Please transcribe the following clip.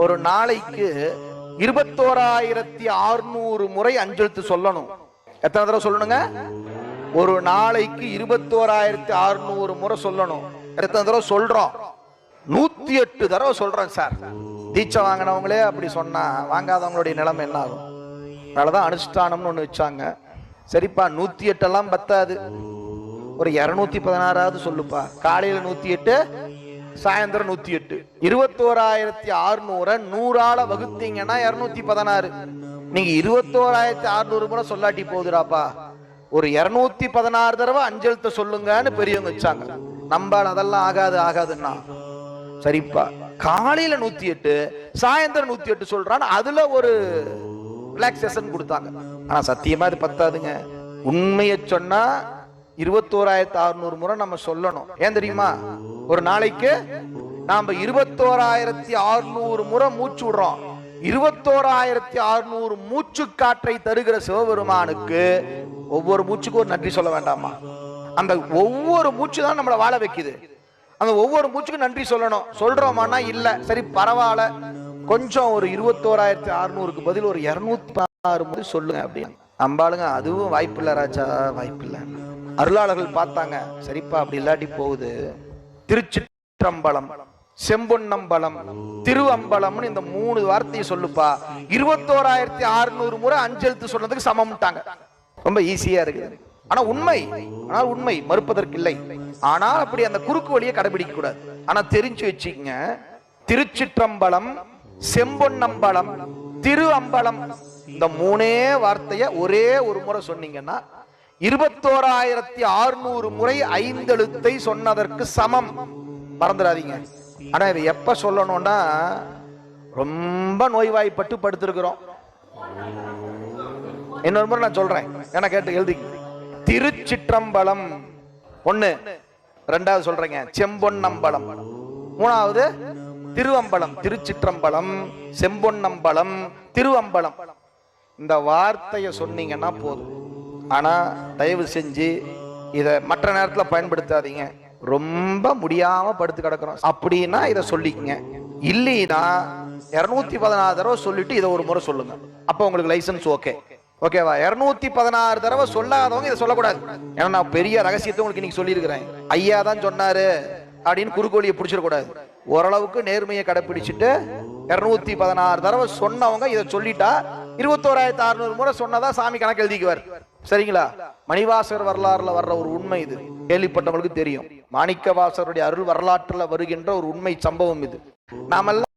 ஒரு நாளைக்கு 21,600 முறை அஞ்செழுத்து சொல்லணும். எத்தனை தடவை சொல்லணுங்க? ஒரு நாளைக்கு 21,600 முறை சொல்லணும். எத்தனை தடவை சொல்றோம்? 108 தடவை சொல்றேன் சார். தீட்சை வாங்கினவங்களே அப்படி சொன்னா வாங்காதவங்களுடைய நிலைமை என்ன ஆகும்? அதனாலதான் அனுஷ்டானம்னு ஒண்ணு வச்சாங்க. சரிப்பா, 108 எல்லாம் பத்தாது, ஒரு 216 சொல்லுப்பா. காலையில 108, சாயந்தரம் 108. 21,600 100ஆல வகுத்தீங்கன்னா 216. நீங்க 21,600 முறை சொல்லாட்டி போகுதுடாப்பா, ஒரு 216 தடவை அஞ்செழுத்த சொல்லுங்கன்னு பெரியவங்க வச்சாங்க. நம்பால் அதெல்லாம் ஆகாதுன்னா சரிப்பா, காலையில 108, சாயந்தரம் 108 சொல்றான்னு அதுல ஒரு ரிலாக்ஸேஷன் கொடுத்தாங்க. ஆனா சத்தியமா இது பத்தாதுங்க. உண்மையை சொன்னா 21,600 முறை நம்ம சொல்லணும். ஏன் தெரியுமா? ஒரு நாளைக்கு நாம 21,600 முறை மூச்சு விடுறோம். 21,600 மூச்சு காற்றை தருகிற சிவபெருமானுக்கு ஒவ்வொரு மூச்சுக்கும் ஒரு நன்றி சொல்ல வேண்டாமா? அந்த ஒவ்வொரு மூச்சு தான் நம்மளை வாழ வைக்குது. அந்த ஒவ்வொரு மூச்சுக்கும் நன்றி சொல்லணும். சொல்றோமானா இல்ல, சரி பரவாயில்ல, கொஞ்சம் ஒரு 21,600க்கு பதில் ஒரு 216 முறை சொல்லுங்க அப்படின்னு நம்பாளுங்க. அதுவும் வாய்ப்பு இல்ல ராஜா, வாய்ப்பு இல்ல. அருளாளர்கள் பார்த்தாங்க, சரிப்பா அப்படி இல்லாட்டி போகுது. திருச்சிற்றம்பலம், செம்பொன்னம்பலம், திருவம்பலம்னு இந்த 3 வார்த்தையை சொல்லுப்பா. 21,600 முறை அஞ்செழுத்து சொன்னதுக்கு சமம்ட்டாங்க. ரொம்ப ஈஸியா இருக்கு. ஆனா உண்மை மறுப்பதற்கு இல்லை. ஆனால் அப்படி அந்த குறுக்கு வழியை கடைபிடிக்க கூடாது. ஆனா தெரிஞ்சு வச்சுக்கங்க, திருச்சிற்றம்பலம், செம்பொன்னம்பலம், திரு அம்பலம், இந்த 3 வார்த்தைய ஒரே ஒரு முறை சொன்னீங்கன்னா 21,600 முறை 5 எழுத்தை சொன்னதற்கு சமம். மறந்துடாதீங்க. ஆனா இதை எப்ப சொல்லணும்னா, ரொம்ப நோய்வாய்ப்பட்டு படுத்திருக்கிறோம். இன்னொரு முறை நான் சொல்றேன், என்ன கேட்டு எழுதி. திருச்சிற்றம்பலம் 1, 2வது சொல்றேங்க செம்பொன்னம்பலம், 3வது திருவம்பலம். திருச்சிற்றம்பலம், செம்பொன்னம்பலம், திருவம்பலம், இந்த வார்த்தையை சொன்னீங்கன்னா போதும். ஆனா தயவு செஞ்சு இத மற்ற நேரத்துல பயன்படுத்தாதீங்க. ரொம்ப முடியாம படுத்து கிடக்கிறோம் அப்படின்னா இதை சொல்லிக்கங்க. இல்லைன்னா 216 தடவை சொல்லிட்டு இதை ஒரு முறை சொல்லுங்க. அப்ப உங்களுக்கு லைசன்ஸ் ஓகேவா? 216 தடவை சொல்லாதவங்க இதை சொல்லக்கூடாது. ஏன்னா நான் பெரிய ரகசியத்தை உங்களுக்கு இன்னைக்கு சொல்லியிருக்கிறேன். ஐயா தான் சொன்னாரு அப்படின்னு குறுக்கோழியை பிடிச்சிடக்கூடாது. ஓரளவுக்கு நேர்மையை கடைபிடிச்சிட்டு 216 தடவை சொன்னவங்க இதை சொல்லிட்டா 21,600 முறை சொன்னதா சாமி கணக்கு எழுதிக்குவார். சரிங்களா? மணிவாசகர் வரலாறுல வர்ற ஒரு உண்மை இது. கேள்விப்பட்டவங்களுக்கு தெரியும். மாணிக்க வாசகருடைய அருள் வரலாற்றுல வருகின்ற ஒரு உண்மை சம்பவம் இது. நாமெல்லாம்